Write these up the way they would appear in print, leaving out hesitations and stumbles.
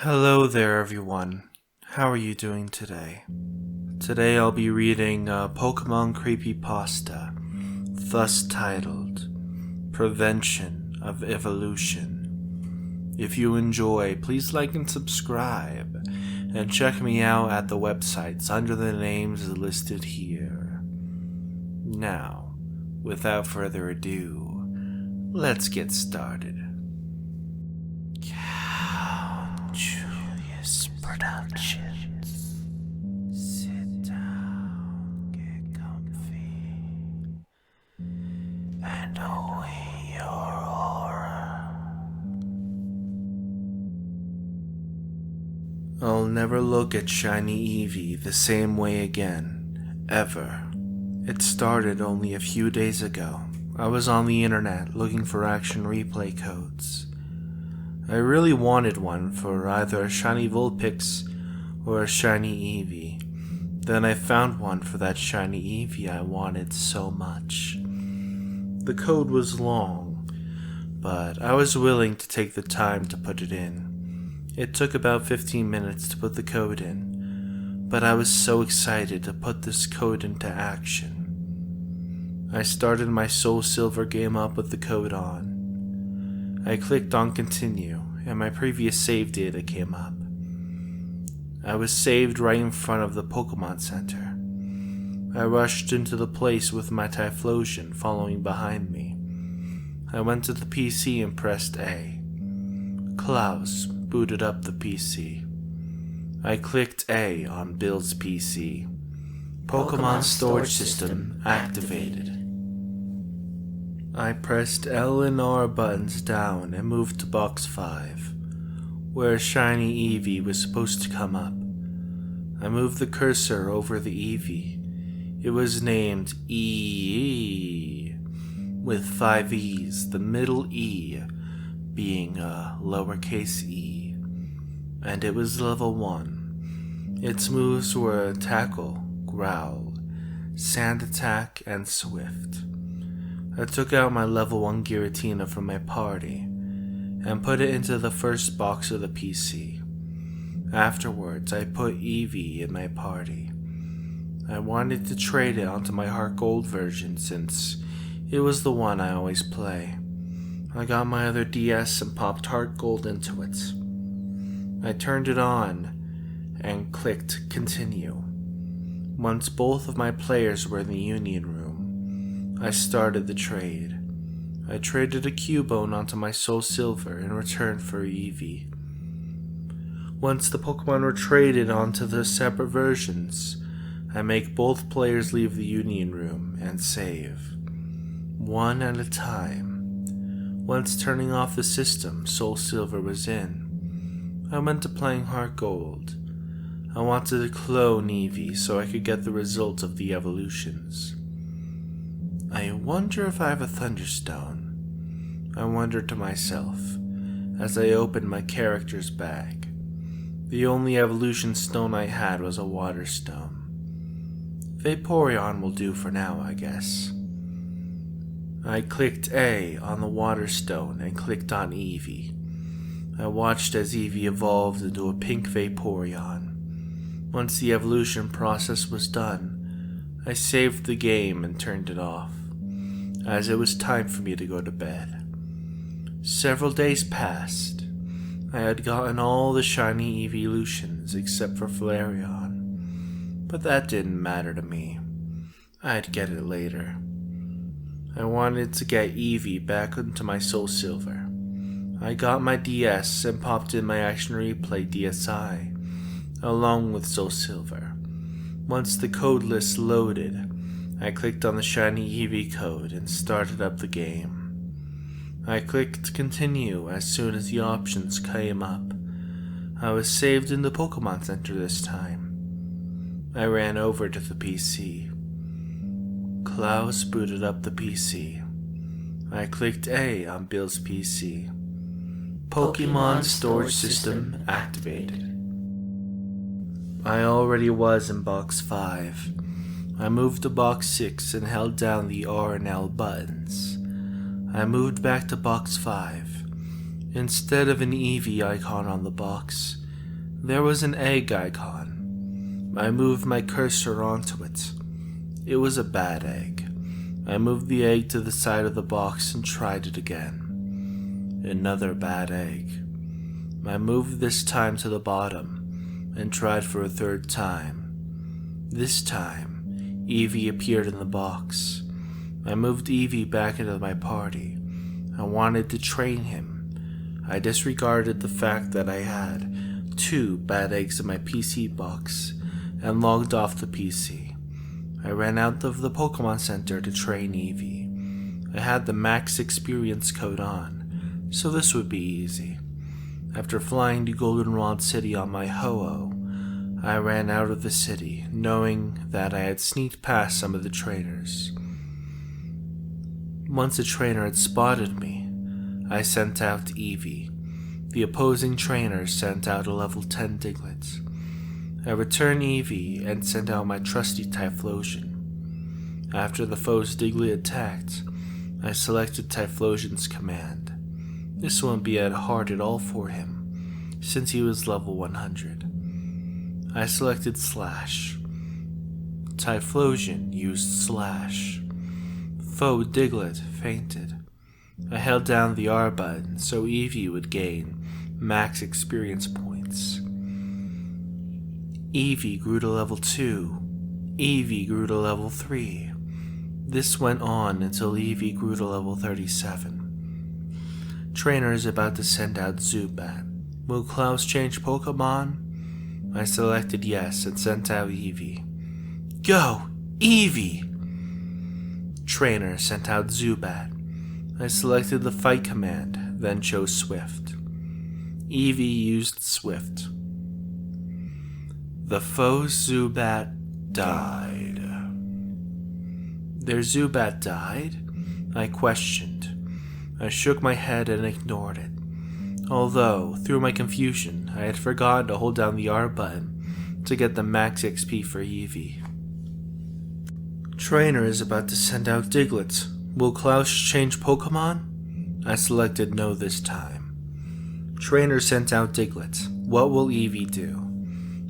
Hello there, everyone. How are you doing today? Today I'll be reading a Pokémon creepypasta, thus titled Prevention of Evolution. If you enjoy, please like and subscribe, and check me out at the websites under the names listed here. Now, without further ado, let's get started. Julius Productions. Sit down, get comfy, and away your horror. I'll never look at Shiny Eevee the same way again, ever. It started only a few days ago. I was on the internet looking for action replay codes. I really wanted one for either a shiny Vulpix or a shiny Eevee. Then I found one for that shiny Eevee I wanted so much. The code was long, but I was willing to take the time to put it in. It took about 15 minutes to put the code in, but I was so excited to put this code into action. I started my Soul Silver game up with the code on. I clicked on continue, and my previous save data came up. I was saved right in front of the Pokémon Center. I rushed into the place with my Typhlosion following behind me. I went to the PC and pressed A. Klaus booted up the PC. I clicked A on Bill's PC. Pokemon storage system activated. I pressed L and R buttons down and moved to box 5, where a shiny Eevee was supposed to come up. I moved the cursor over the Eevee. It was named E with 5 E's, the middle E being a lowercase e, and it was level 1. Its moves were Tackle, Growl, Sand Attack, and Swift. I took out my level 1 Giratina from my party and put it into the first box of the PC. Afterwards, I put Eevee in my party. I wanted to trade it onto my Heart Gold version since it was the one I always play. I got my other DS and popped Heart Gold into it. I turned it on and clicked continue. Once both of my players were in the Union Room, I started the trade. I traded a Cubone onto my Soul Silver in return for Eevee. Once the Pokemon were traded onto the separate versions, I make both players leave the Union Room and save, one at a time. Once turning off the system, Soul Silver was in. I went to playing Heart Gold. I wanted to clone Eevee so I could get the result of the evolutions. I wonder if I have a Thunderstone, I wondered to myself, as I opened my character's bag. The only evolution stone I had was a Water Stone. Vaporeon will do for now, I guess. I clicked A on the Water Stone and clicked on Eevee. I watched as Eevee evolved into a pink Vaporeon. Once the evolution process was done, I saved the game and turned it off, as it was time for me to go to bed. Several days passed. I had gotten all the shiny evolutions except for Flareon, but that didn't matter to me. I'd get it later. I wanted to get Eevee back into my Soul Silver. I got my DS and popped in my Action Replay DSi, along with Soul Silver. Once the code list loaded, I clicked on the shiny Eevee code and started up the game. I clicked continue as soon as the options came up. I was saved in the Pokémon Center this time. I ran over to the PC. Klaus booted up the PC. I clicked A on Bill's PC. Pokémon storage system activated. I already was in box 5. I moved to box 6 and held down the R and L buttons. I moved back to box 5. Instead of an Eevee icon on the box, There was an egg icon. I moved my cursor onto it. It was a bad egg. I moved the egg to the side of the box and tried it again. Another bad egg. I moved this time to the bottom and tried for a third time. This time, Evie appeared in the box. I moved Evie back into my party. I wanted to train him. I disregarded the fact that I had 2 bad eggs in my PC box and logged off the PC. I ran out of the Pokémon Center to train Evie. I had the max experience code on, so this would be easy. After flying to Goldenrod City on my Ho-Oh, I ran out of the city, knowing that I had sneaked past some of the trainers. Once a trainer had spotted me, I sent out Eevee. The opposing trainer sent out a level 10 Diglett. I returned Eevee and sent out my trusty Typhlosion. After the foe's Diglett attacked, I selected Typhlosion's command. This won't be hard at all for him, since he was level 100. I selected Slash. Typhlosion used Slash. Foe Diglett fainted. I held down the R button so Eevee would gain max experience points. Eevee grew to level 2. Eevee grew to level 3. This went on until Eevee grew to level 37. Trainer is about to send out Zubat. Will Klaus change Pokemon? I selected yes and sent out Eevee. Go, Eevee! Trainer sent out Zubat. I selected the fight command, then chose Swift. Eevee used Swift. The foe's Zubat died. Their Zubat died? I questioned. I shook my head and ignored it. Although, through my confusion, I had forgotten to hold down the R button to get the max XP for Eevee. Trainer is about to send out Diglett. Will Klaus change Pokemon? I selected no this time. Trainer sent out Diglett. What will Eevee do?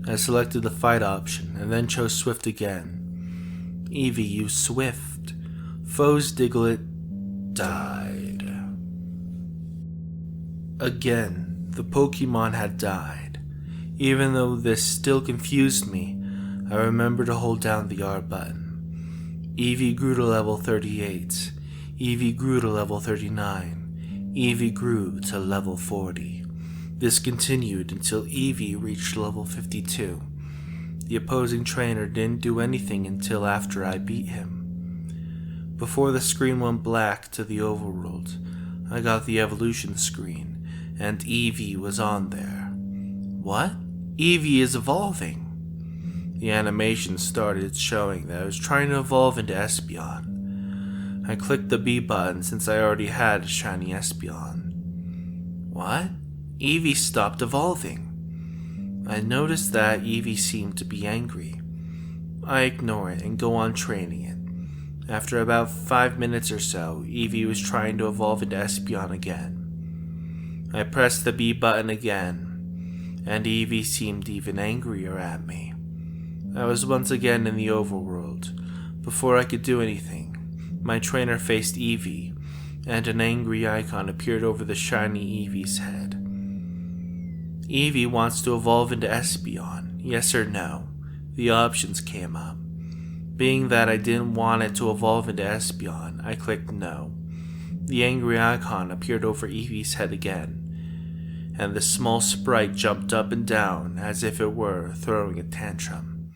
I selected the fight option and then chose Swift again. Eevee used Swift. Foe's Diglett died. Again, the Pokemon had died. Even though this still confused me, I remembered to hold down the R button. Eevee grew to level 38. Eevee grew to level 39. Eevee grew to level 40. This continued until Eevee reached level 52. The opposing trainer didn't do anything until after I beat him. Before the screen went black to the overworld, I got the evolution screen, and Eevee was on there. What? Eevee is evolving! The animation started showing that I was trying to evolve into Espeon. I clicked the B button since I already had a shiny Espeon. What? Eevee stopped evolving. I noticed that Eevee seemed to be angry. I ignore it and go on training it. After about 5 minutes or so, Eevee was trying to evolve into Espeon again. I pressed the B button again, and Eevee seemed even angrier at me. I was once again in the overworld. Before I could do anything, my trainer faced Eevee, and an angry icon appeared over the shiny Eevee's head. Eevee wants to evolve into Espeon, yes or no? The options came up. Being that I didn't want it to evolve into Espeon, I clicked no. The angry icon appeared over Eevee's head again, and the small sprite jumped up and down as if it were throwing a tantrum.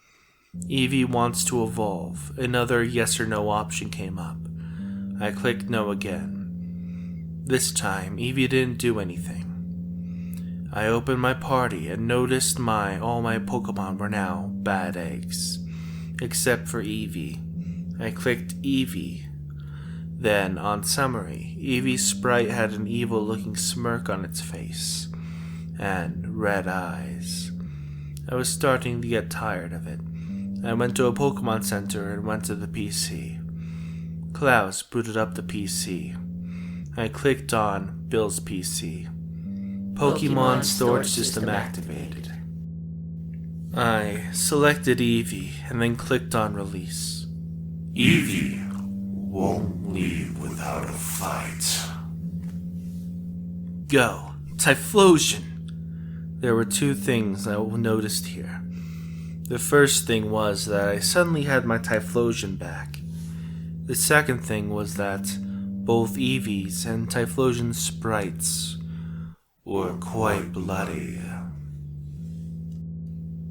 Eevee wants to evolve. Another yes or no option came up. I clicked no again. This time, Eevee didn't do anything. I opened my party and noticed all my Pokemon were now bad eggs. Except for Eevee. I clicked Eevee. Then, on summary, Eevee's sprite had an evil-looking smirk on its face. And red eyes. I was starting to get tired of it. I went to a Pokémon Center and went to the PC. Klaus booted up the PC. I clicked on Bill's PC. Pokemon storage system activated. I selected Evie and then clicked on release. Evie won't leave without a fight. Go. Typhlosion. There were two things I noticed here. The first thing was that I suddenly had my Typhlosion back. The second thing was that both Evie's and Typhlosion's sprites were quite bloody.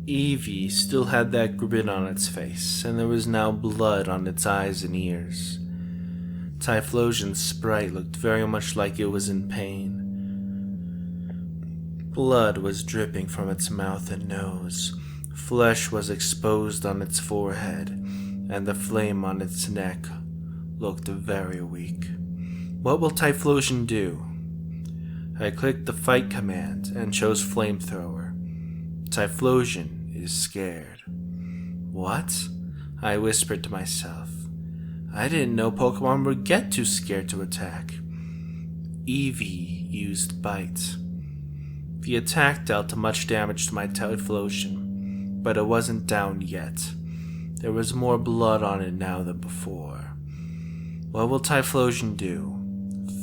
Evie still had that grin on its face, and there was now blood on its eyes and ears. Typhlosion's sprite looked very much like it was in pain. Blood was dripping from its mouth and nose. Flesh was exposed on its forehead, and the flame on its neck looked very weak. What will Typhlosion do? I clicked the fight command and chose flamethrower. Typhlosion is scared. What? I whispered to myself. I didn't know Pokemon would get too scared to attack. Evie used Bite. The attack dealt much damage to my Typhlosion, but it wasn't down yet. There was more blood on it now than before. What will Typhlosion do?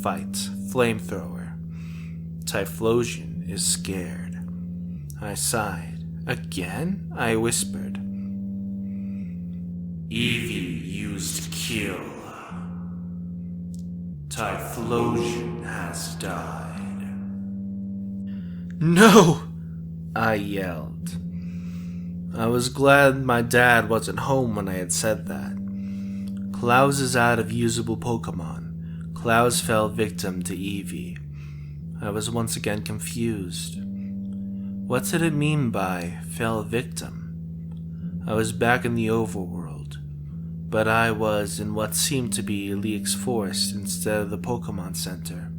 Fight. Flamethrower. Typhlosion is scared. I sighed. Again? I whispered. Evie used Kill. Typhlosion has died. No! I yelled. I was glad my dad wasn't home when I had said that. Klaus is out of usable Pokemon. Klaus fell victim to Evie. I was once again confused. What did it mean by fell victim? I was back in the overworld, but I was in what seemed to be Leek's forest instead of the Pokemon Center.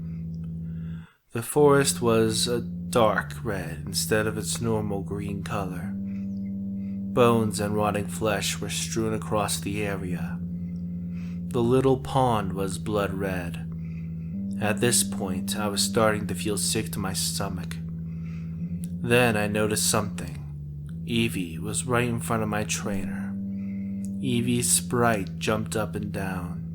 The forest was a dark red instead of its normal green color. Bones and rotting flesh were strewn across the area. The little pond was blood red. At this point, I was starting to feel sick to my stomach. Then I noticed something. Evie was right in front of my trainer. Evie's sprite jumped up and down.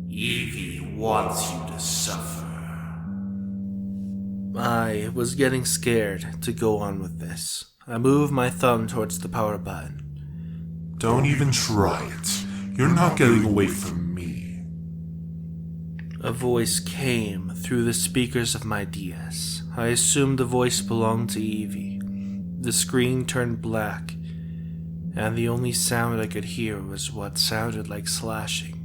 Evie wants you to suffer. I was getting scared to go on with this. I moved my thumb towards the power button. Don't even try it. You're not getting away from me. A voice came through the speakers of my DS. I assumed the voice belonged to Evie. The screen turned black, and the only sound I could hear was what sounded like slashing.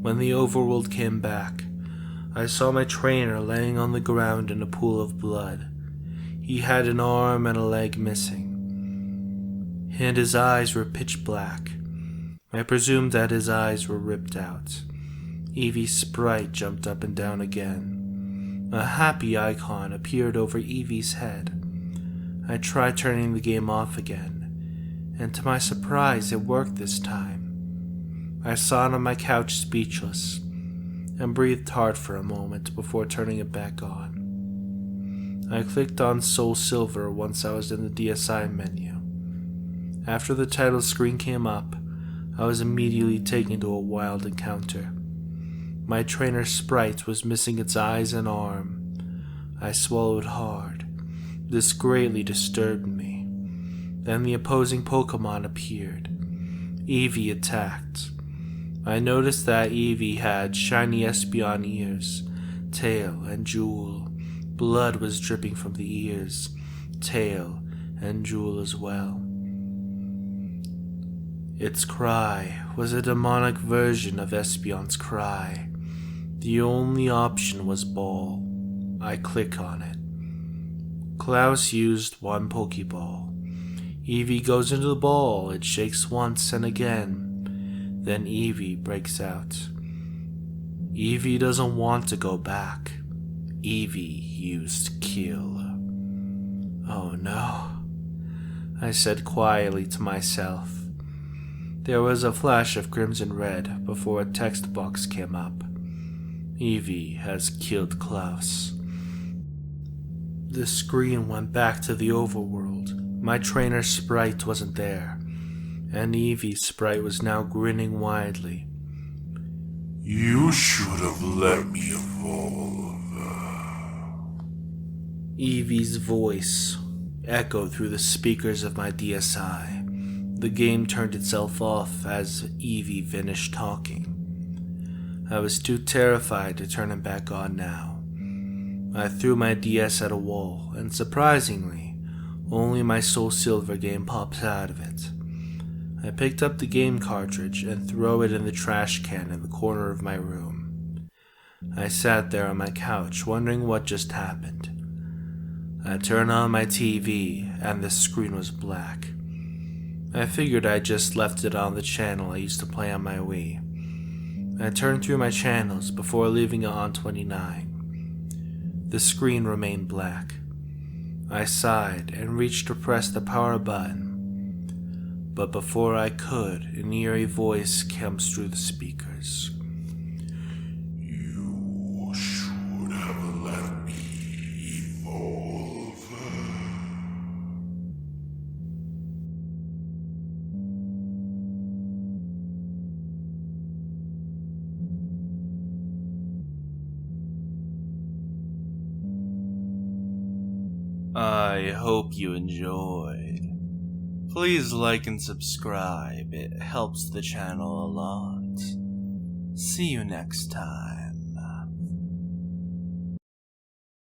When the overworld came back, I saw my trainer laying on the ground in a pool of blood. He had an arm and a leg missing, and his eyes were pitch black. I presumed that his eyes were ripped out. Evie's sprite jumped up and down again. A happy icon appeared over Evie's head. I tried turning the game off again, and to my surprise it worked this time. I sat on my couch speechless, and breathed hard for a moment before turning it back on. I clicked on Soul Silver once I was in the DSi menu. After the title screen came up, I was immediately taken to a wild encounter. My trainer's sprite was missing its eyes and arm. I swallowed hard. This greatly disturbed me. Then the opposing Pokemon appeared. Evie attacked. I noticed that Evie had shiny Espeon ears, tail, and jewel. Blood was dripping from the ears, tail, and jewel as well. Its cry was a demonic version of Espeon's cry. The only option was ball. I click on it. Klaus used one Pokeball. Evie goes into the ball, it shakes once and again. Then Evie breaks out. Evie doesn't want to go back. Evie used Kill. Oh no, I said quietly to myself. There was a flash of crimson red before a text box came up. Evie has killed Klaus. The screen went back to the overworld. My trainer sprite wasn't there, and Eevee's sprite was now grinning widely. You should have let me evolve. Eevee's voice echoed through the speakers of my DSi. The game turned itself off as Eevee finished talking. I was too terrified to turn it back on now. I threw my DS at a wall, and surprisingly, only my Soul Silver game pops out of it. I picked up the game cartridge and threw it in the trash can in the corner of my room. I sat there on my couch wondering what just happened. I turned on my TV and the screen was black. I figured I just left it on the channel I used to play on my Wii. I turned through my channels before leaving it on 29. The screen remained black. I sighed and reached to press the power button. But before I could, an eerie voice comes through the speakers. You should have let me evolve. I hope you enjoyed. Please like and subscribe, it helps the channel a lot. See you next time.